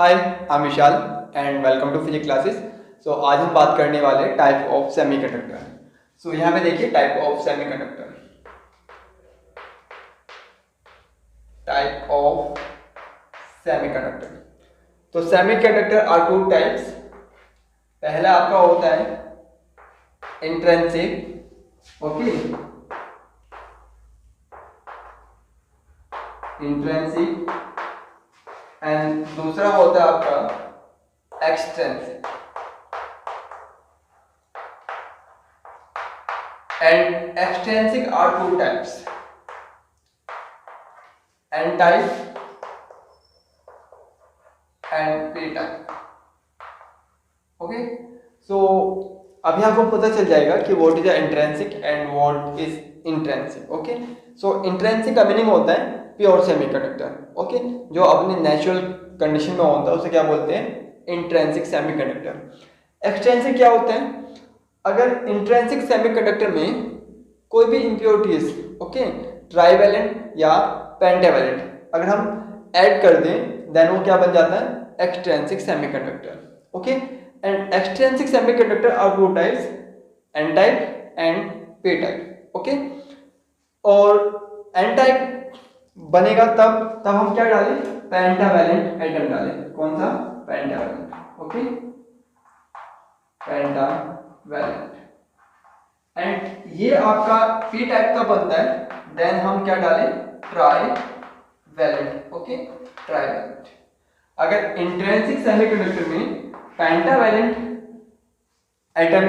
Hi, I am Vishal and welcome to physics classes. So आज हम बात करने वाले टाइप ऑफ सेमीकंडक्टर। सो यहाँ पे देखिए type of semiconductor. Type of semiconductor. तो सेमीकंडक्टर आर टू टाइप्स। पहला आपका होता है इंट्रिंसिक, ओके, इंट्रिंसिक, एंड दूसरा होता है आपका extrinsic. And extrinsic are two types, N type and P type. Okay, so अभी आपको पता चल जाएगा कि what is the intrinsic and what is intrinsic. Okay, so intrinsic का मीनिंग होता है प्योर सेमीकंडक्टर. ओके, जो अपने नेचुरल कंडीशन में होता है उसे क्या बोलते हैं? Intrinsic semiconductor. एक्सट्रिंसिक क्या होता है? अगर इंट्रिंसिक सेमीकंडक्टर में कोई भी इम्प्योरिटीज, ओके, ट्राइवेलेंट या पेंटावेलेंट, अगर हम ऐड कर दें देन वो क्या बन जाता है? Extrinsic semiconductor. Okay, and extrinsic semiconductor are two types, n type and p type. Okay, और एन टाइप बनेगा तब हम क्या डालें? पेंटावेलेंट एटम डालें. कौन सा? पेंटावेलेंट. Okay, pentavalent. एंड ये आपका पी टाइप का बनता है देन हम क्या डालें? ट्राइवेलेंट. Okay, trivalent. अगर इंट्रिंसिक सेमीकंडक्टर में पेंटावेलेंट एटम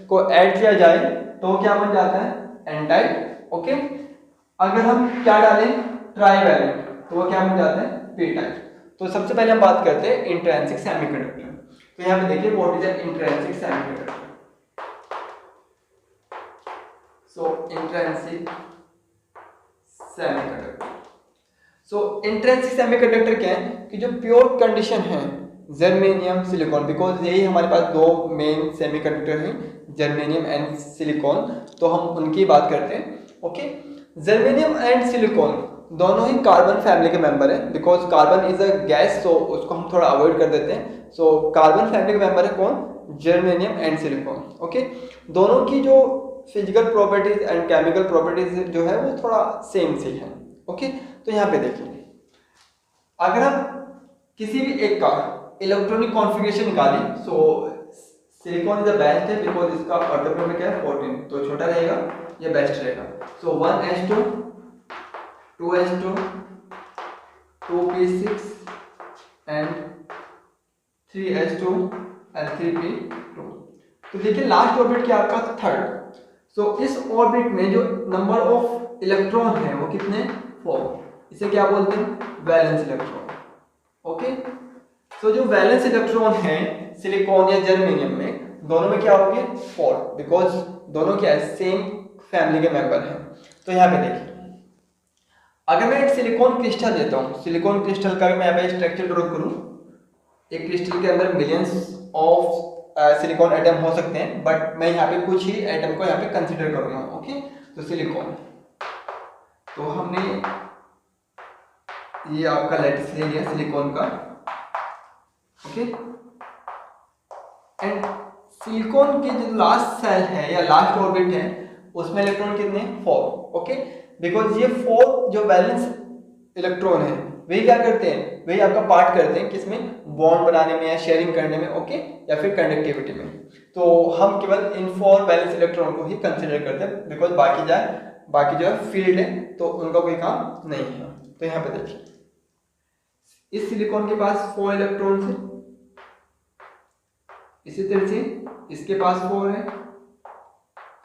को ऐड किया जाए तो क्या बन जाता है? N type. ओके, अगर हम क्या डालें? ट्राइवेलेंट, तो वो क्या बन जाता है? P type. तो सबसे पहले हम बात करते हैं इंट्रिंसिक सेमीकंडक्टर. तो यहाँ पे देखिए what is N intrinsic semiconductor. So intrinsic semiconductor. So intrinsic semiconductor क्या है कि जो प्योर कंडीशन है जर्मेनियम सिलिकॉन, बिकॉज यही हमारे पास दो मेन सेमीकंडक्टर हैं, जर्मेनियम एंड सिलिकॉन. तो हम उनकी बात करते हैं. ओके, जर्मेनियम एंड सिलिकॉन दोनों ही कार्बन फैमिली के मेंबर हैं. Because carbon is a gas, so उसको हम थोड़ा अवॉइड कर देते हैं. सो कार्बन फैमिली के मेंबर है कौन? Germanium and silicon. ओके, दोनों की जो physical properties and chemical properties जो है वो थोड़ा सेम सी है. ओके, तो यहाँ पे देखिए अगर हम किसी भी एक का इलेक्ट्रॉनिक कॉन्फ़िगरेशन निकालें, सो सिलिकॉन इज द बेस्ट है बिकॉज इसका ऑटोम नंबर क्या है? 14, तो छोटा रहेगा, ये बेस्ट रहेगा. सो 1s2 2s2 2p6 and 3s2 and 3p2. तो देखिए लास्ट ऑर्बिट क्या आपका? थर्ड. सो इस ऑर्बिट में जो नंबर ऑफ इलेक्ट्रॉन है वो कितने? 4. इसे क्या बोलते हैं? Valence electron. ओके, सो जो वैलेंस इलेक्ट्रॉन है सिलिकॉन या जर्मेनियम में, दोनों में क्या होंगे? 4, बिकॉज दोनों क्या है? सेम फैमिली के मेंबर हैं. तो यहाँ पे देखिए अगर मैं एक सिलिकॉन क्रिस्टल देता हूँ, सिलिकॉन क्रिस्टल का मैं यहाँ पे स्ट्रक्चर ड्रॉ करूँ, एक क्रिस्टल के अंदर मिलियंस ऑफ सिलिकॉन एटम हो सकते हैं, बट मैं यहाँ पे कुछ ही एटम को यहाँ पे कंसीडर करूंगा. ओके, तो सिलिकॉन, तो हमने ये आपका लेटेस्ट ले लिया सिलिकॉन का. ओके, एंड सिलिकॉन की जो लास्ट सेल है या लास्ट ऑर्बिट है उसमें इलेक्ट्रॉन कितने? 4. ओके, बिकॉज ये 4 जो वैलेंस इलेक्ट्रॉन है वही क्या करते हैं? वही आपका पार्ट करते हैं किसमें? बॉन्ड बनाने में या शेयरिंग करने में. ओके, या फिर कंडक्टिविटी में. तो हम केवल इन 4 वैलेंस इलेक्ट्रॉन को ही कंसीडर करते हैं बिकॉज बाकी जो है फील्ड है तो उनका कोई काम नहीं है. तो यहाँ पे देखिए इस सिलिकॉन के पास 4 इलेक्ट्रॉन है, इसी तरह से इसके पास 4 है,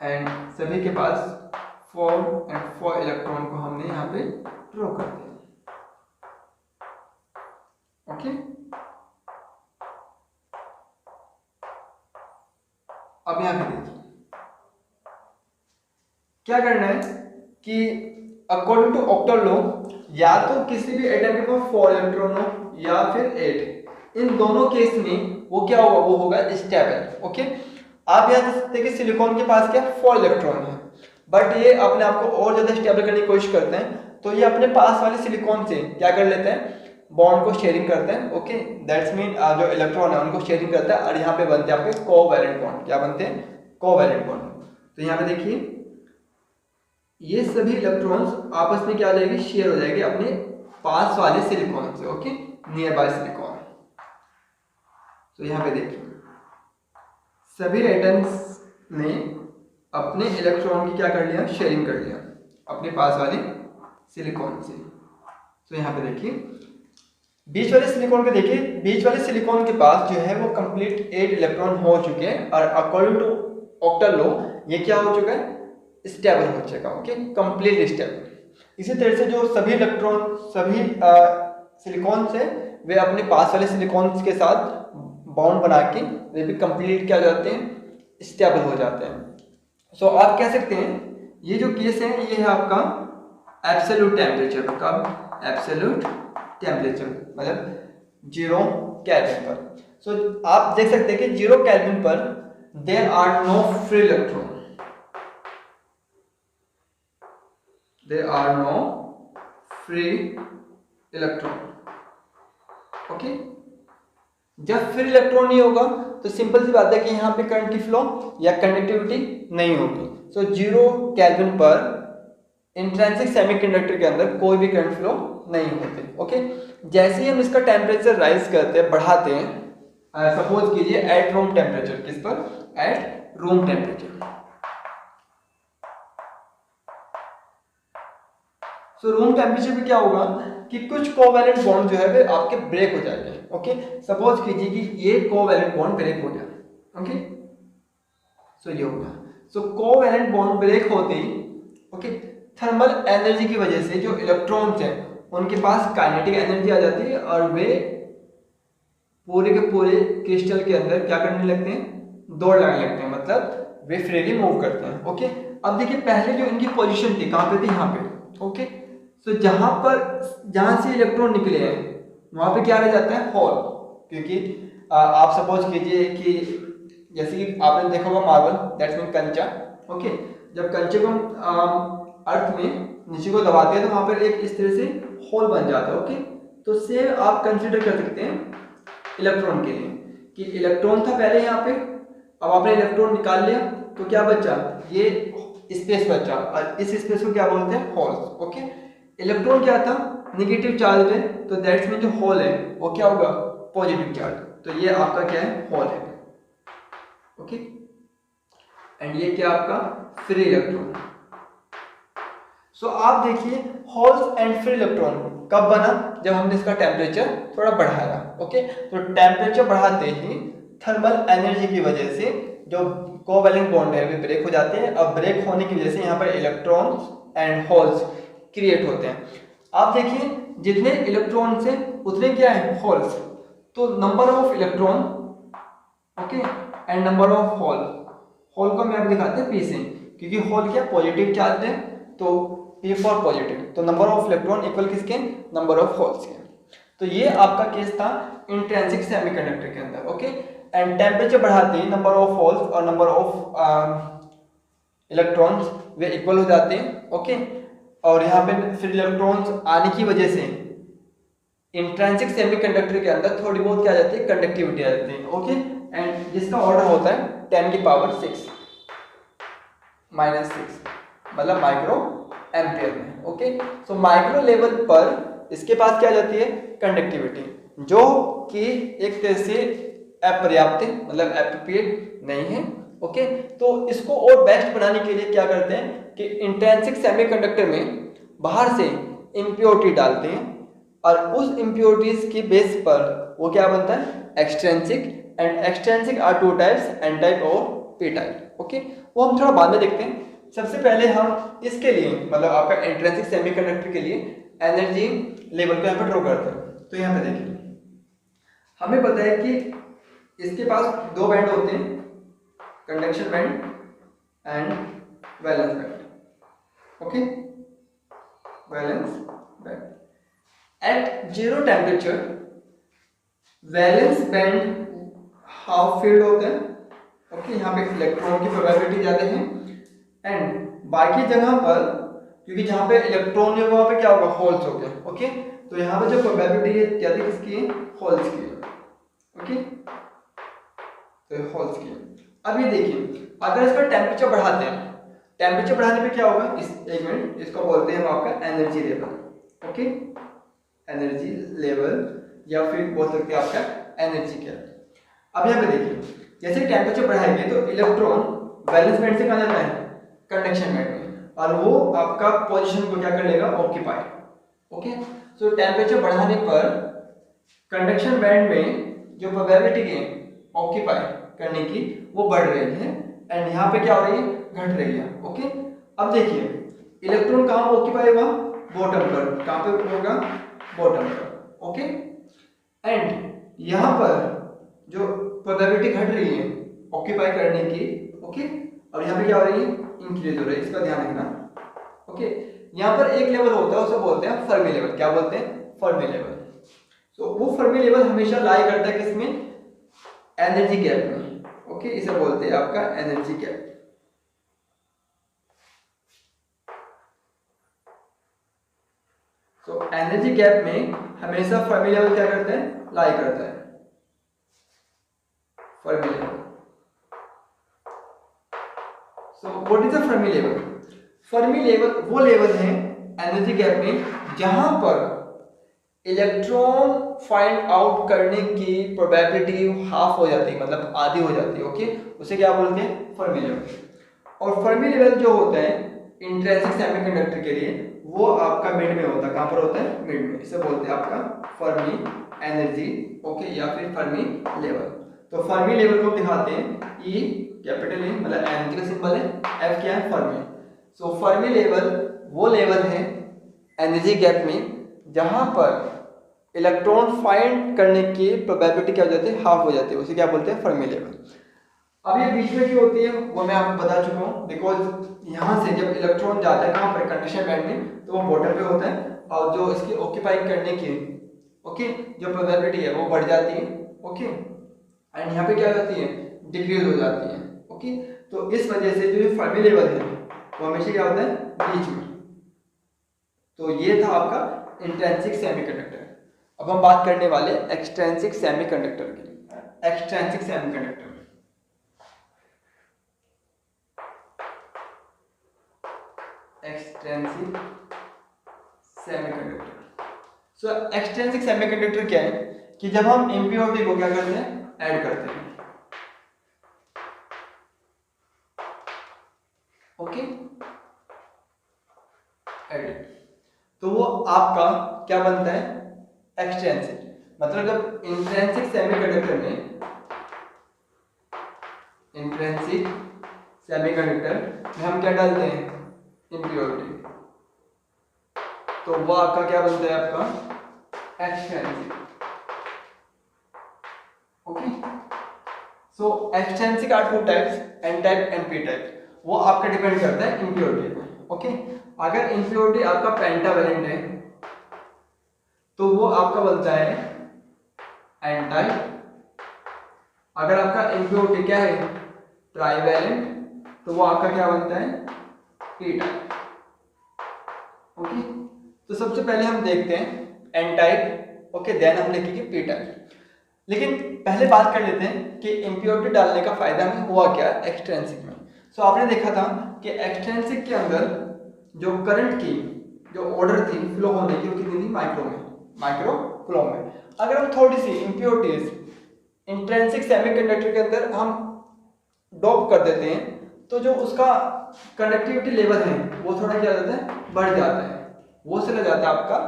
एंड सभी के पास 4 इलेक्ट्रॉन को हमने यहाँ पे ड्रॉ कर दिया. ओके, अब यहां पे देखिए क्या करना है कि अकॉर्डिंग टू ऑक्टल लॉ या तो किसी भी एटम के पास 4 इलेक्ट्रॉन हो या फिर 8. इन दोनों केस में वो क्या होगा? वो होगा स्टेबल. ओके, आप यहां देख सकते हैं कि सिलिकॉन के पास क्या 4 इलेक्ट्रॉन है, बट ये अपने आप को और ज्यादा स्टेबल करने की कोशिश करते हैं. तो ये अपने पास वाले सिलिकॉन से क्या कर लेते हैं? बॉन्ड को शेयरिंग करते हैं, ओके, दैट्स मीन जो इलेक्ट्रॉन है उनको शेयरिंग करता है, और यहाँ पे बनते हैं आपके कोवैलेंट बॉन्ड। क्या बनते हैं? Covalent bond. तो यहाँ पे देखिए ये सभी इलेक्ट्रॉन्स आपस में क्या हो जाएगी? शेयर हो जाएगी अपने पास वाले सिलिकॉन से, ओके, नियर बाय सिलिकॉन। तो यहाँ पे देखिए सभी एटम्स ने अपने इलेक्ट्रॉन की क्या कर लिया? शेयरिंग कर लिया अपने पास वाले सिलिकॉन से। तो यहाँ पे देखिए बीच वाले सिलिकॉन को देखिए, बीच वाले सिलिकॉन के पास जो है वो कंप्लीट 8 इलेक्ट्रॉन हो चुके हैं, और अकॉर्डिंग टू ऑक्टल लॉ ये क्या हो चुका है? स्टेबल हो चुका, ओके, कंप्लीट स्टेबल। इसी तरह से जो सभी इलेक्ट्रॉन सभी सिलिकॉन से वे अपने पास वाले सिलिकॉन के साथ बॉन्ड बना के वे भी कंप्लीट क्या हो जाते हैं? स्टेबल हो जाते हैं। सो आप कह सकते हैं ये जो केस है ये है आपका एब्सोल्यूट टेम्परेचर। कब? एब्सोल्यूट टेम्परेचर मतलब 0 केल्विन पर। सो आप देख सकते हैं कि 0 केल्विन पर there are no free electron, there are no free electron, okay. जब फ्री इलेक्ट्रॉन नहीं होगा तो सिंपल सी बात है कि यहाँ पे करंट की फ्लो या कंडक्टिविटी नहीं होगी। सो 0 केल्विन पर इंट्रिंसिक सेमीकंडक्टर के अंदर कोई भी करंट फ्लो नहीं होते, ओके। जैसे ही हम इसका टेम्परेचर राइज करते हैं, बढ़ाते हैं, सपोज कीजिए एट रूम टेम्परेचर, किस पर? At room temperature. So room temperature पे क्या होगा कि कुछ कोवैलेंट बॉन्ड जो है वे आपके ब्रेक हो जाते हैं, ओके। सपोज कीजिए कि ये कोवैलेंट बॉन्ड ब्रेक हो गया, ओके। सो ये होगा, सो कोवैलेंट बॉन्ड ब्रेक होते ही, ओके, थर्मल एनर्जी की वजह से जो इलेक्ट्रॉन्स हैं उनके पास काइनेटिक एनर्जी आ जाती है, और वे पूरे के पूरे क्रिस्टल के अंदर क्या करने लगते हैं? दौड़ लगाने लगते हैं, मतलब वे फ्रीली मूव करते हैं, ओके। अब देखिए पहले जो इनकी पोजीशन थी कहाँ पे थी? यहाँ पे, ओके। तो जहां से इलेक्ट्रॉन निकले हैं वहां पे क्या रह जाता है? होल। क्योंकि आप सपोज कीजिए कि जैसे कि आपने देखा होगा मार्बल, दैट्स मीन कंचा, ओके। जब कंचे को अर्थ में नीचे को दबाते हैं तो वहां पर एक इस तरह से होल बन जाता है, ओके। तो सेम आप कंसिडर कर सकते हैं इलेक्ट्रॉन के लिए कि इलेक्ट्रॉन था पहले यहाँ पे, अब आपने इलेक्ट्रॉन निकाल लिया तो क्या बचा? ये स्पेस बचा, और इस स्पेस को क्या बोलते हैं? Holes, okay. इलेक्ट्रॉन क्या था? नेगेटिव चार्ज है, तो दैट्स मीन जो होल है वो क्या होगा? Positive charge. तो ये आपका क्या है? होल है, ओके। एंड ये क्या आपका? Free electron. सो आप देखिए होल्स एंड फ्री इलेक्ट्रॉन कब बना? जब हमने इसका टेम्परेचर थोड़ा बढ़ाया, ओके। तो टेम्परेचर बढ़ाते ही थर्मल एनर्जी की वजह से जो कोवैलेंट बॉन्ड है वे ब्रेक हो जाते हैं, और ब्रेक होने की वजह से यहाँ पर इलेक्ट्रॉन्स एंड होल्स क्रिएट होते हैं। आप देखिए जितने इलेक्ट्रॉन्स हैं उतने क्या है? होल्स। तो number of electron, okay, and number of hole, hole को मैं आप दिखाते हैं P से, क्योंकि होल क्या? पॉजिटिव चार्ज है, तो P फॉर पॉजिटिव, तो नंबर ऑफ इलेक्ट्रॉन इक्वल किसके? नंबर ऑफ होल्स के। तो ये आपका केस था इंट्रिंसिक सेमीकंडक्टर के अंदर, ओके। एंड टेम्परेचर बढ़ाते ही नंबर ऑफ होल्स और number of electrons way equal हो जाते हैं, ओके। और यहाँ पे फिर इलेक्ट्रॉन्स आने की वजह से इंट्रिंसिक सेमीकंडक्टर के अंदर थोड़ी बहुत क्या आ जाती है? कंडक्टिविटी आ जाती है, ओके। एंड जिसका ऑर्डर होता है 10 की पावर 6 -6, मतलब माइक्रो एम्पियर में, ओके। सो माइक्रो लेवल पर इसके पास क्या आ जाती है? कंडक्टिविटी, जो कि एक तरह से अपर्याप्त है, मतलब एप्रोप्रिएट नहीं है, ओके। तो इसको और बेस्ट बनाने के लिए क्या करते हैं कि इंट्रिंसिक सेमीकंडक्टर में बाहर से इम्प्योरिटी डालते हैं, और उस इम्प्योरिटीज की बेस पर वो क्या बनता है? Extrinsic. And extrinsic are 2 types, n type और पी टाइप, ओके। वो हम थोड़ा बाद में देखते हैं। सबसे पहले हम इसके लिए, मतलब आपका इंट्रिंसिक सेमीकंडक्टर के लिए एनर्जी लेवल को यहाँ पे ड्रॉ करते हैं। तो यहाँ पे देखिए हमें पता है कि इसके पास 2 बैंड होते हैं, conduction band and valence band, okay, valence band. At 0 temperature valence band half filled होता है, ओके। यहाँ पे इलेक्ट्रॉन की प्रोबेबिलिटी ज़्यादा है, एंड बाकी जगह पर क्योंकि जहाँ पे इलेक्ट्रॉन है वहाँ पे क्या होगा? होल्स हो गए, ओके। तो यहाँ पे जो प्रोबेबिलिटी है क्या थी, किसकी है, होल्स की है। ओके, तो होल्स की है। अब ये देखिए, अगर इसका टेम्परेचर बढ़ाते हैं, टेम्परेचर बढ़ाने पे क्या होगा, इस एक मिनट, इसको बोलते हैं हम आपका energy level. Okay, energy level या फिर बोल सकते हैं आपका एनर्जी क्या। अब यहाँ पे देखिए, जैसे टेम्परेचर बढ़ाएंगे तो इलेक्ट्रॉन वैलेंस बैंड से कहाँ जाता है, कंडक्शन बैंड में, और वो आपका पोजीशन को क्या कर लेगा, ऑक्यूपाई। ओके, सो टेम्परेचर बढ़ाने पर कंडक्शन बैंड में जो प्रोबेबिलिटी है ऑक्यूपाई करने की वो बढ़ रही है, एंड यहाँ पे क्या हो रही है, घट रही है। ओके, अब देखिए इलेक्ट्रॉन कहाँ ऑक्यूपाई होगा, बॉटम पर, कहाँ पे होगा, बॉटम पर। ओके, एंड यहाँ पर जो प्रोबेबिलिटी घट रही है ऑक्यूपाई करने की, ओके, और यहाँ पे क्या हो रही है, इंक्रीज हो रही है, इसका ध्यान रखना। ओके, यहाँ पर एक लेवल होता है, उसे बोलते हैं फर्मी लेवल। क्या बोलते हैं, फर्मी लेवल। तो वो फर्मी लेवल हमेशा लाई करता है किसमें, एनर्जी गैप में। ओके, इसे बोलते हैं आपका एनर्जी गैप। तो एनर्जी गैप में हमेशा फर्मी लेवल क्या करता है, लाई करता है, Fermi level. So what is the Fermi level, Fermi level वो लेवल है एनर्जी गैप में जहां पर इलेक्ट्रॉन फाइंड आउट करने की प्रोबेबिलिटी हाफ हो जाती है, मतलब आधी हो जाती है। ओके, उसे क्या बोलते हैं, फर्मी लेवल। और फर्मी लेवल जो होता है इंट्रिंसिक सेमीकंडक्टर के लिए, वो आपका मिड में होता है। कहां पर होता है, मिड में। इसे बोलते हैं आपका फर्मी एनर्जी, ओके, या फिर फर्मी लेवल। तो फर्मी लेवल को दिखाते हैं ई कैपिटल ए, मतलब एनर्जी का सिंबल है, एफ क्या है, फर्मी। सो फर्मी लेवल वो लेवल है एनर्जी गैप में जहां पर इलेक्ट्रॉन फाइंड करने की प्रोबेबिलिटी क्या हो जाती है, हाफ हो जाती है, उसे क्या बोलते हैं, फर्मी लेवल। अब ये बीच में क्यों होती है वो मैं आपको बता चुका हूँ, बिकॉज यहाँ से जब इलेक्ट्रॉन जाता है कहाँ पर, कंडक्शन बैंड में, तो वो बॉटम पे होता है, और जो इसकी ऑक्यूपाई करने की, ओके, जो प्रोबेबिलिटी है वो बढ़ जाती है। ओके, एंड यहाँ पे क्या हो जाती है, डिक्रीज हो जाती है। ओके, तो इस वजह से जो फर्मी लेवल है वो हमेशा क्या होता है, बीच में। तो ये था आपका इंट्रिंसिक सेमीकंडक्टर। अब हम बात करने वाले एक्सट्रिंसिक सेमीकंडक्टर की। Extrinsic semiconductor, extrinsic semiconductor. So extrinsic semiconductor क्या है कि जब हम इम्प्योरिटी को क्या करते हैं, ऐड करते हैं। ओके, ऐड, तो वो आपका क्या बनता है, एक्सट्रिंसिक। मतलब जब इंट्रिंसिक सेमीकंडक्टर में, इंट्रिंसिक सेमीकंडक्टर में हम क्या डालते हैं, इम्प्योरिटी, तो वो आपका क्या बनता है, आपका extrinsic. Okay, so extrinsic are two types, n type and p type. वो आपका डिपेंड करता है इम्प्योरिटी पे। ओके, अगर इम्प्योरिटी आपका पेंटावेलेंट है तो वो आपका बनता है एन टाइप। अगर आपका इम्प्योरिटी क्या है, ट्राइवेलेंट, तो वो आपका क्या बनता है, पी टाइप। ओके, तो सबसे पहले हम देखते हैं एन टाइप, ओके, देन हम लिखेंगे पी टाइप। लेकिन पहले बात कर लेते हैं कि इम्प्योरिटी डालने का फायदा में हुआ क्या एक्सट्रिंसिक में। सो आपने देखा था कि एक्सट्रिंसिक के अंदर जो करंट की जो ऑर्डर थी फ्लो होने की, वो कितनी थी, माइक्रो में, माइक्रो कूलम में। अगर हम थोड़ी सी इम्प्योरिटीज इंट्रिंसिक सेमीकंडक्टर के अंदर हम डॉप कर देते हैं तो जो उसका कंडक्टिविटी लेवल है वो थोड़ा क्या हो जाता है, बढ़ जाता है। वो चला जाता है आपका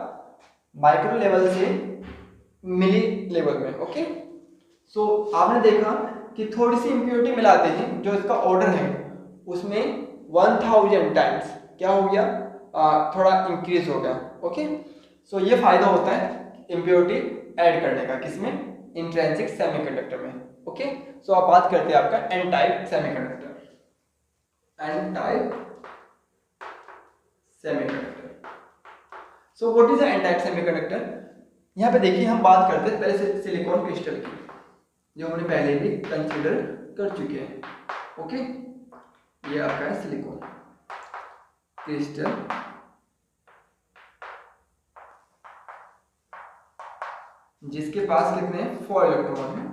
माइक्रो लेवल से मिली लेवल में। ओके, सो आपने देखा कि थोड़ी सी इम्प्योरिटी मिलाते ही जो इसका ऑर्डर है उसमें 1000 टाइम्स क्या हो गया, थोड़ा इंक्रीज हो गया। ओके, सो ये फायदा होता है इम्प्योरिटी ऐड करने का, किसमें, इंट्रिंसिक सेमीकंडक्टर में। ओके, सो आप बात करते हैं आपका n type semiconductor, n type semiconductor. So what is n type semiconductor. यहाँ पे देखिए हम बात करते हैं पहले सिलिकॉन क्रिस्टल की, जो हमने पहले भी कंसीडर कर चुके हैं। ओके, ये आपका है सिलिकॉन क्रिस्टल। जिसके पास कितने 4 इलेक्ट्रॉन हैं।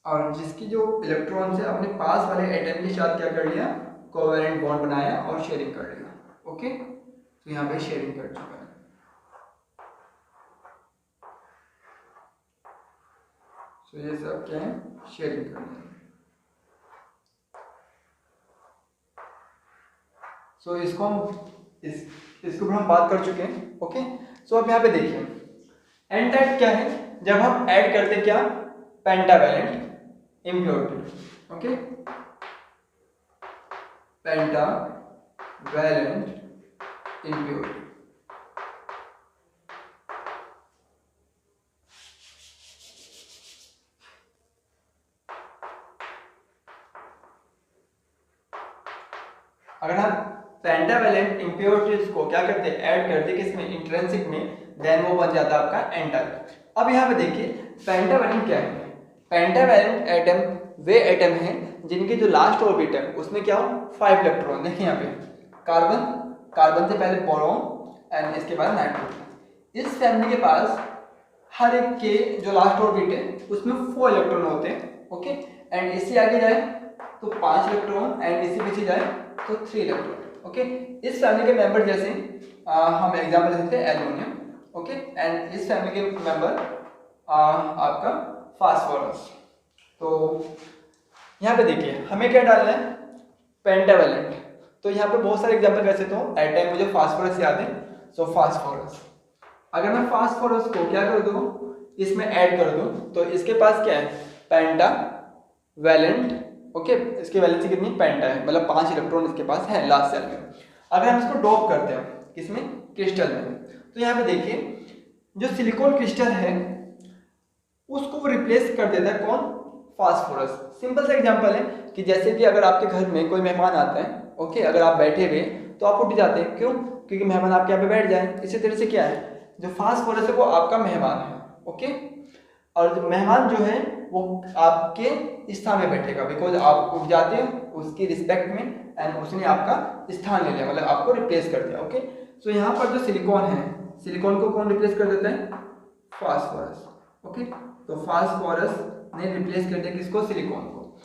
और जिसकी जो इलेक्ट्रॉन से अपने पास वाले एटम के साथ क्या कर लिया, कोवेलेंट बॉन्ड बनाया और शेयरिंग कर लिया। ओके, तो यहाँ पे शेयरिंग कर चुका है। तो ये सब क्या है, शेयरिंग कर लिया। सो इसको इसको हम बात कर चुके हैं। ओके, सो अब यहाँ पे देखिए एन टाइप क्या है, जब हम ऐड करते हैं क्या, pentavalent impurity. Okay, pentavalent impurity. अगर हम पेंटावैलेंट इम्प्योरिटीज को क्या करते हैं, ऐड करते हैं किसमें, इंट्रिंसिक में, देन वो बन जाता है आपका एन टाइप। अब यहाँ पे देखिए पेंटावैलेंट क्या है, पेंटावैलेंट एटम वे एटम हैं जिनकी जो लास्ट ऑर्बिट है उसमें क्या हो 5 इलेक्ट्रॉन। देखिए यहाँ पे कार्बन, कार्बन से पहले बोरोन एंड इसके बाद नाइट्रोजन। इस फैमिली के पास हर एक के जो लास्ट ऑर्बिट है उसमें 4 इलेक्ट्रॉन होते हैं। ओके, एंड इससे आगे जाए तो 5 इलेक्ट्रॉन एंड इससे पीछे जाए तो 3 इलेक्ट्रॉन। ओके, इस फैमिली के मेंबर जैसे हम एग्जांपल दे सकते हैं एल्युमिनियम। ओके, एंड इस फैमिली के मेंबर आपका फास्फोरस। तो यहाँ पे देखिए हमें क्या डालना है, पेंटावैलेंट। तो यहाँ पे बहुत सारे एग्जांपल कर सकता हूँ, एट टाइम मुझे फास्फोरस याद है, सो फास्फोरस। अगर मैं फास्फोरस को क्या कर दूँ, इसमें ऐड कर दूँ, तो इसके पास क्या है, पेंटावैलेंट। ओके, इसकी वैलेंसी कितनी, पेंटा है, मतलब 5 इलेक्ट्रॉन इसके पास है लास्ट सेल में। अगर हम इसको डॉप करते हैं किसमें, क्रिस्टल में, तो यहाँ पे देखिए जो सिलिकॉन क्रिस्टल है उसको वो रिप्लेस कर देता है कौन, फास्फोरस। सिंपल सा एग्जांपल है कि जैसे कि अगर आपके घर में कोई मेहमान आता है, ओके, अगर आप बैठे हुए तो आप उठ जाते हैं, क्यों, क्योंकि मेहमान आपके यहाँ पे बैठ जाए। इसी तरह से क्या है, जो फास्फोरस है वो आपका मेहमान है। ओके, और जो मेहमान जो है वो आपके स्थान में बैठेगा, बिकॉज आप उठ जाते हो उसकी रिस्पेक्ट में एंड उसने आपका स्थान ले लिया, मतलब आपको रिप्लेस कर दिया। ओके, सो यहाँ पर जो सिलिकॉन है, सिलिकॉन को कौन रिप्लेस कर देता है, फास्फोरस। ओके, तो फास्फोरस ने रिप्लेस कर दिया किसको, सिलिकॉन को।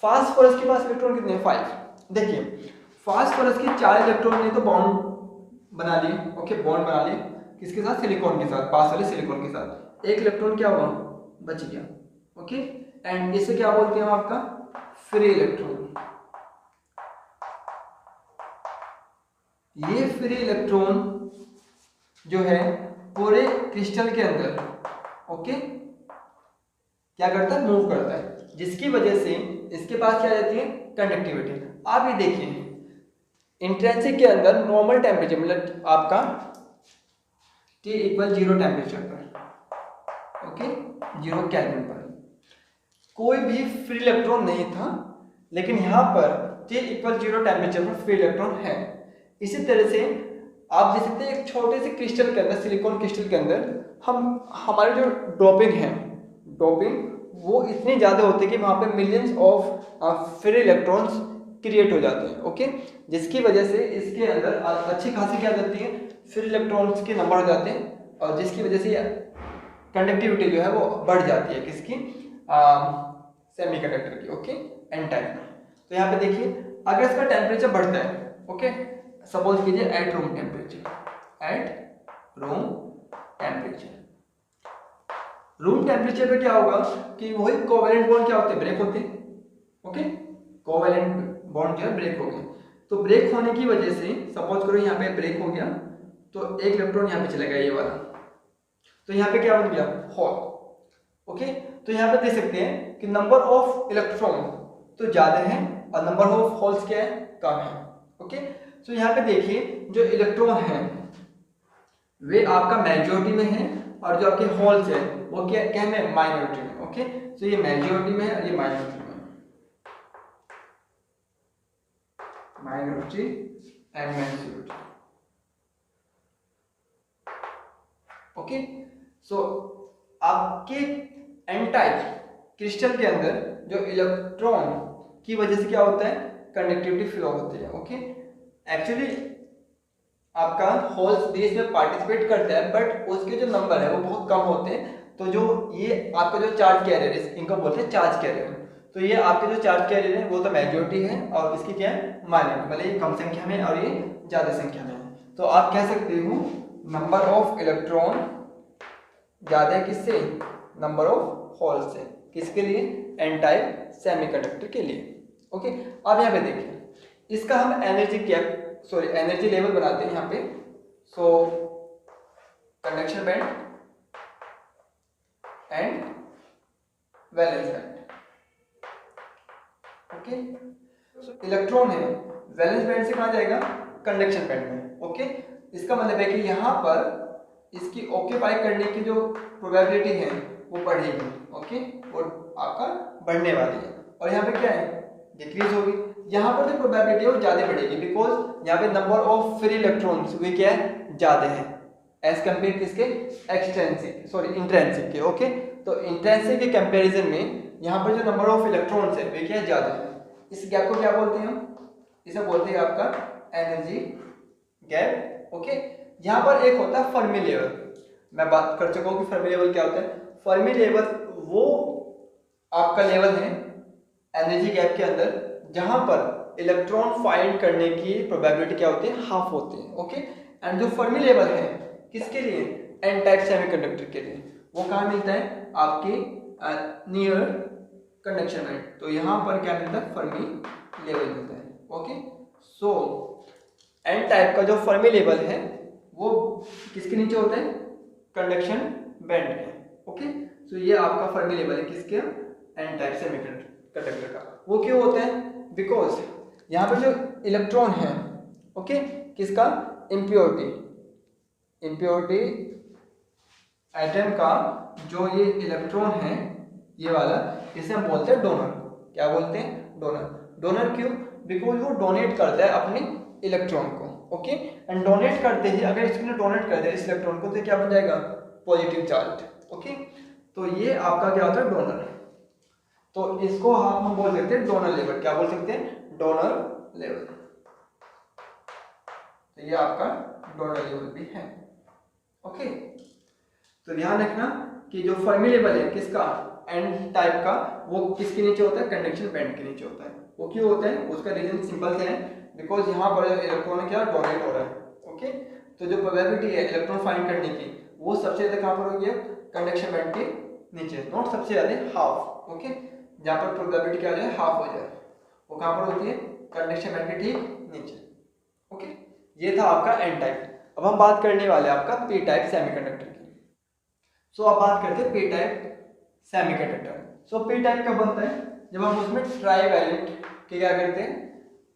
फास्फोरस के पास इलेक्ट्रॉन कितने हैं, 5। देखिए फास्फोरस के 4 इलेक्ट्रॉन ने तो बॉन्ड बना लिए। ओके, बॉन्ड बना लिए किसके साथ, सिलिकॉन के साथ, पास वाले सिलिकॉन के साथ। एक इलेक्ट्रॉन क्या हुआ, बच गया। ओके, एंड इसे क्या बोलते हैं आपका, फ्री इलेक्ट्रॉन। ये फ्री इलेक्ट्रॉन जो है पूरे क्रिस्टल के अंदर, ओके, क्या करता है, मूव करता है, जिसकी वजह से इसके पास क्या रहती है, कंडक्टिविटी। आप ये देखिए इंट्रिंसिक के अंदर नॉर्मल टेम्परेचर, मतलब आपका T = 0 टेम्परेचर पर, ओके, 0 केल्विन पर कोई भी फ्री इलेक्ट्रॉन नहीं था, लेकिन यहाँ पर T = 0 टेम्परेचर पर फ्री इलेक्ट्रॉन है। इसी तरह से आप देख सकते हैं एक छोटे से क्रिस्टल के अंदर, सिलिकॉन क्रिस्टल के अंदर हमारे जो डोपिंग है, डोपिंग वो इतनी ज़्यादा होती है कि वहाँ पे millions of free electrons create हो जाते हैं। ओके, जिसकी वजह से इसके अंदर अच्छी खासी क्या जाती है, फ्री इलेक्ट्रॉन्स के नंबर हो जाते हैं, और जिसकी वजह से कंडक्टिविटी जो है वो बढ़ जाती है किसकी, सेमीकंडक्टर की। ओके, एन टाइप में। तो यहाँ पे देखिए अगर इसका टेम्परेचर बढ़ता है, ओके, सपोज कीजिए at room temperature, at room temperature, room temperature पे क्या होगा कि वही कोवेलेंट बॉन्ड क्या होते हैं, ब्रेक होते हैं। ओके, कोवेलेंट बॉन्ड जो है ब्रेक हो गए, तो ब्रेक होने की वजह से सपोज करो यहाँ पे ब्रेक हो गया, तो एक इलेक्ट्रॉन यहाँ पे चला गया, ये वाला, तो यहाँ पे क्या बन गया, होल। ओके, तो यहाँ पे देख सकते हैं कि नंबर ऑफ इलेक्ट्रॉन तो ज्यादा है और नंबर ऑफ होल्स क्या है, कम है। ओके, तो यहाँ पे देखिए जो इलेक्ट्रॉन है वे आपका मेजॉरिटी में है, और जो आपके होल्स है वो क्या है, माइनॉरिटी में। ओके, तो ये मेजॉरिटी में है और ये माइनॉरिटी में, माइनॉरिटी एंड मेजॉरिटी। ओके। सो आपके एन टाइप क्रिस्टल के अंदर जो इलेक्ट्रॉन की वजह से क्या होता है, कंडक्टिविटी फ्लो होती है। ओके, एक्चुअली आपका होल्स भी इसमें पार्टिसिपेट करता है, बट उसके जो नंबर है वो बहुत कम होते हैं। तो जो ये आपका जो चार्ज कैरियर, इनको बोलते हैं चार्ज कैरियर। तो ये आपके जो चार्ज कैरियर है वो तो मेजॉरिटी है, और इसकी क्या है, माइनॉरिटी, मतलब ये कम संख्या में और ये ज्यादा संख्या में है। तो आप कह सकते हो नंबर ऑफ इलेक्ट्रॉन ज्यादा है किससे, नंबर ऑफ होल से। किसके लिए, एन टाइप सेमीकंडक्टर के लिए। ओके, अब यहाँ पे देखिए इसका हम एनर्जी क्या, सॉरी एनर्जी लेवल बनाते हैं यहाँ पे। So conduction band and valence band. Okay, electron है वैलेंस बैंड से कहाँ जाएगा, कंडक्शन बैंड में। ओके, इसका मतलब है कि यहाँ पर इसकी ऑक्यूपाई करने की जो प्रोबेबिलिटी है वो बढ़ेगी। ओके, वो आपका बढ़ने वाली है, और यहाँ पे क्या है, डिक्रीज होगी। यहाँ पर जो प्रोबेबिलिटी है वो ज्यादा बढ़ेगी, बिकॉज यहाँ पे नंबर ऑफ फ्री इलेक्ट्रॉन्स वे क्या है, ज्यादा है एज कम्पेयर किसके, एक्सट्रेंसिक सॉरी इंट्रेंसिक के। ओके, तो इंट्रेंसिक के कंपैरिजन में यहाँ पर जो नंबर ऑफ इलेक्ट्रॉन्स है वे क्या है, ज्यादा है। इस गैप को क्या बोलते हैं हम, इसे बोलते हैं आपका एनर्जी गैप। ओके, यहाँ पर एक होता है फर्मी लेवल। मैं बात कर चुका हूँ कि फर्मी लेवल क्या होता है। फर्मी लेवल वो आपका लेवल है एनर्जी गैप के अंदर जहां पर इलेक्ट्रॉन फाइंड करने की प्रोबेबिलिटी क्या होती है, हाफ होती है। ओके, एंड जो फर्मी लेवल है किसके लिए, एन टाइप सेमीकंडक्टर के लिए, वो कहाँ मिलता है, आपके नियर कंडक्शन बैंड। तो यहाँ पर क्या मिलता है, फर्मी लेवल मिलता है। ओके, सो एन टाइप का जो फर्मी लेवल है वो किसके नीचे होता है, कंडक्शन बैंड के। ओके, सो ये आपका फर्मी लेवल है किसके, एन टाइप सेमीकंडक्टर का। वो क्यों होता है, बिकॉज यहाँ पे जो इलेक्ट्रॉन है, ओके, किसका, इम्प्योरिटी एटम का जो ये इलेक्ट्रॉन है ये वाला, इसे हम बोलते हैं डोनर। क्या बोलते हैं, डोनर क्यों, बिकॉज वो डोनेट करता है अपने इलेक्ट्रॉन को। ओके, एंड डोनेट करते ही अगर इसने डोनेट कर दिया इस इलेक्ट्रॉन को तो क्या बन जाएगा, पॉजिटिव चार्ज। ओके, तो ये आपका क्या होता है, डोनर। तो इसको हम बोल सकते हैं डोनर लेवल। क्या बोल सकते हैं, डोनर लेवल। तो ये आपका डोनर लेवल भी है। ओके, तो ध्यान रखना कि जो फर्मी लेवल है किसका, एन टाइप का, वो किसके नीचे होता है, कंडक्शन बैंड के नीचे होता है। वो क्यों होता है, उसका रीजन सिंपल है, बिकॉज यहाँ पर इलेक्ट्रॉन क्या डोनेट हो रहा है। ओके, तो जो प्रोबेबिलिटी है इलेक्ट्रॉन फाइंड करने की वो सबसे ज्यादा कहाँ पर होगी, कंडक्शन बैंड के नीचे, नॉट सबसे ज्यादा, हाफ। ओके, जहाँ पर प्रोबेबिलिटी क्या हो जाए, हाफ हो जाए, वो कहाँ पर होती है, कंडक्शन बैंड के ठीक नीचे। ओके, ये था आपका एन टाइप। अब हम बात करने वाले हैं आपका पी टाइप सेमीकंडक्टर की। सो अब बात करते हैं पी टाइप सेमीकंडक्टर। सो पी टाइप कब बनता है, जब हम उसमें ट्राईवैलेंट के क्या करते हैं,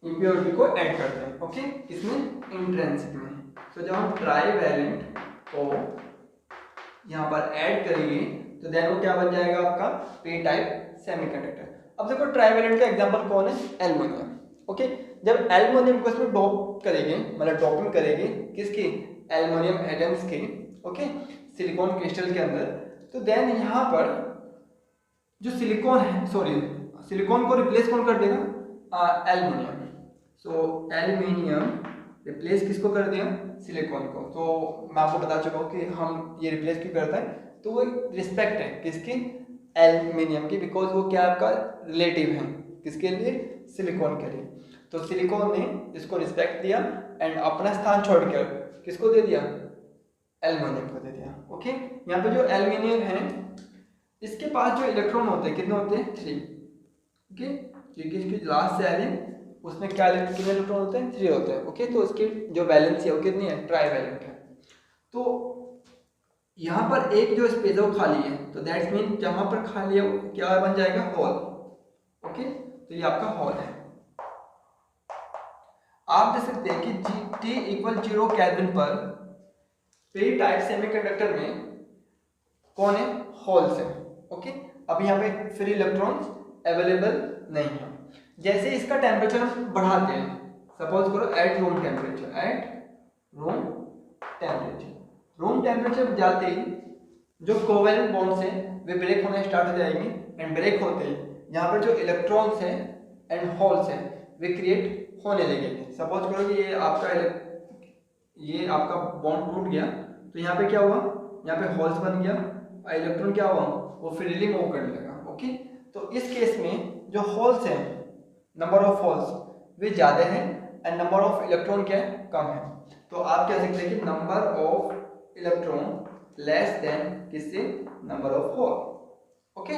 इम्प्योरिटी को ऐड करते हैं। ओके, इसमें इंट्रिंसिक में। सो जब हम ट्राईवैलेंट को यहाँ पर ऐड करेंगे तो देन वो क्या बन जाएगा, आपका पी टाइप सेमीकंडक्टर। अब देखो ट्राईवैलेंट का एग्जांपल कौन है, एल्युमिनियम। ओके, जब एल्युमिनियम को इसमें डॉप करेंगे, मतलब डॉपिंग करेंगे किसकी, एल्युमिनियम एटम्स के, ओके, सिलिकॉन क्रिस्टल के अंदर, तो देन यहाँ पर जो सिलिकॉन है, सॉरी सिलिकॉन को रिप्लेस कौन कर देगा, एल्युमिनियम। सो एल्युमिनियम रिप्लेस किसको कर दिया, सिलिकॉन को। तो मैं आपको बता चुका हूँ कि हम ये रिप्लेस क्यों करता है, तो वो रिस्पेक्ट है किसकी, एल्युमिनियम की, बिकॉज वो क्या आपका रिलेटिव है किसके लिए, सिलिकॉन के लिए। तो सिलिकॉन ने इसको रिस्पेक्ट दिया एंड अपना स्थान छोड़कर किसको दे दिया, एल्युमिनियम को दे दिया। ओके, यहाँ पे जो एल्युमिनियम है इसके पास जो इलेक्ट्रॉन होते हैं कितने होते हैं, 3। ओके, क्योंकि इसकी लास्ट से है उसमें क्या कितने इलेक्ट्रॉन होते हैं, 3 होते हैं। ओके, तो इसकी जो वैलेंसी है वो कितनी है, ट्राईवैलेंट है। तो यहाँ पर एक जो स्पेस है वो खाली है, तो दैट्स मीन जहाँ पर खाली है क्या बन जाएगा, होल। ओके, तो ये आपका होल है। आप देख सकते हैं कि T = 0 केल्विन पर पी टाइप सेमीकंडक्टर में कौन है, होल्स है। ओके, अब यहाँ पे फ्री इलेक्ट्रॉन्स अवेलेबल नहीं है। जैसे इसका टेम्परेचर हम बढ़ाते हैं, सपोज करो at room temperature, room temperature जाते ही जो कोवेलेंट बॉन्ड्स हैं वे ब्रेक होना स्टार्ट हो जाएंगे, एंड ब्रेक होते ही यहाँ पर जो इलेक्ट्रॉन्स हैं एंड होल्स हैं वे क्रिएट होने लगेंगे। सपोज करो कि ये आपका बॉन्ड टूट गया, तो यहाँ पे क्या हुआ, यहाँ पे होल्स बन गया और इलेक्ट्रॉन क्या हुआ, वो फ्रीली मूव करने लगा। ओके, तो इस केस में जो होल्स हैं, नंबर ऑफ होल्स वे ज़्यादा हैं एंड नंबर ऑफ इलेक्ट्रॉन क्या है, कम है। तो आप कह सकते हैं कि number of electron less than किससे, number of hole. Okay,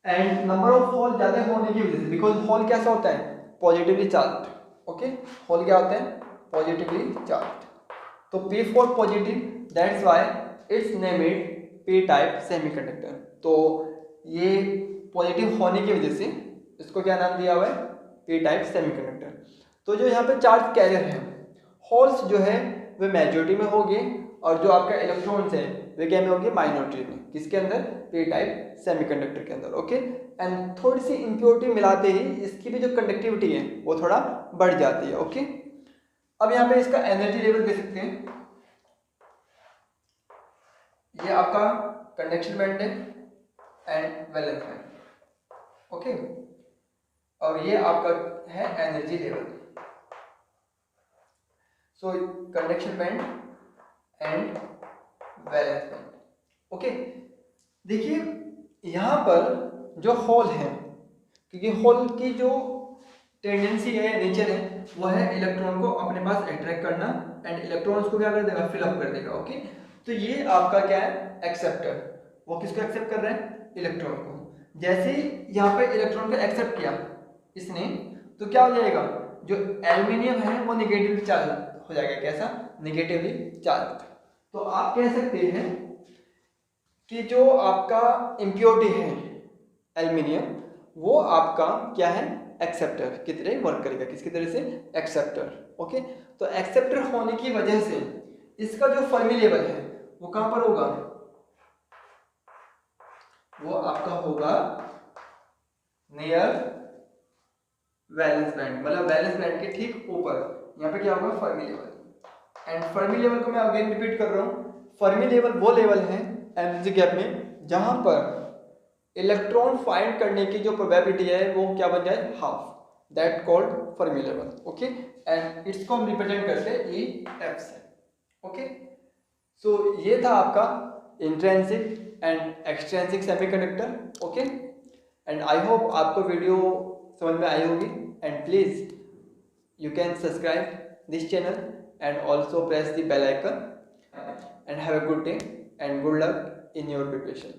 and number of hole ज़्यादा होने की वजह से, बिकॉज होल कैसा होता है, पॉजिटिवली चार्ज। ओके, होल क्या होता है, पॉजिटिवली चार्ज। तो P for positive, that's why it's named P type semiconductor. तो ये पॉजिटिव होने की वजह से इसको क्या नाम दिया हुआ है, P टाइप सेमीकंडक्टर। तो जो यहाँ पे चार्ज कैरियर है, होल्स जो है वे मेजॉरिटी में होंगे और जो आपका इलेक्ट्रॉन्स है वे क्या में होंगे, माइनॉरिटी में। किसके अंदर, P टाइप सेमीकंडक्टर के अंदर। ओके, एंड थोड़ी सी इम्प्योरिटी मिलाते ही इसकी भी जो कंडक्टिविटी है वो थोड़ा बढ़ जाती है। ओके, अब यहाँ पे इसका एनर्जी लेवल दे सकते हैं। ये आपका कंडक्शन बैंड है एंड वैलेंस बैंड। ओके, और ये आपका है energy level. So conduction band and valence band. Okay, देखिए यहाँ पर जो होल है, क्योंकि होल की जो टेंडेंसी है, नेचर है, वो है इलेक्ट्रॉन को अपने पास अट्रैक्ट करना एंड इलेक्ट्रॉन्स को क्या कर देगा, फिल अप कर देगा। ओके, तो ये आपका क्या है, एक्सेप्टर। वो किसको एक्सेप्ट कर रहा है, इलेक्ट्रॉन को। जैसे ही यहाँ पे इलेक्ट्रॉन को एक्सेप्ट किया इसने, तो क्या हो जाएगा, जो एल्यूमिनियम है वो निगेटिवली चार्ज हो जाएगा। कैसा, निगेटिवली चार्ज। तो आप कह सकते हैं कि जो आपका इम्प्योरिटी है एल्यूमिनियम, वो आपका क्या है, एक्सेप्टर की तरह वर्क करेगा। किसकी तरह से, एक्सेप्टर। ओके, तो एक्सेप्टर होने की वजह से इसका जो फर्मी लेवल है वो कहां पर होगा, वो आपका होगा नियर वैलेंस बैंड, मतलब वैलेंस बैंड के ठीक ऊपर। यहाँ पे क्या होगा, Fermi level. And Fermi level को मैं अगेन रिपीट कर रहा हूँ, फर्मी लेवल वो लेवल है एनर्जी गैप में जहां पर इलेक्ट्रॉन फाइंड करने की जो प्रोबेबिलिटी है वो क्या बन जाए, half, that called Fermi level. Okay, and इसको हम रिप्रेजेंट करते हैं EF से। ओके, सो ये था आपका intrinsic and extrinsic semiconductor. Okay, and I hope आपको वीडियो समझ में आई होगी, and please you can subscribe this channel and also press the bell icon, and have a good day and good luck in your preparation.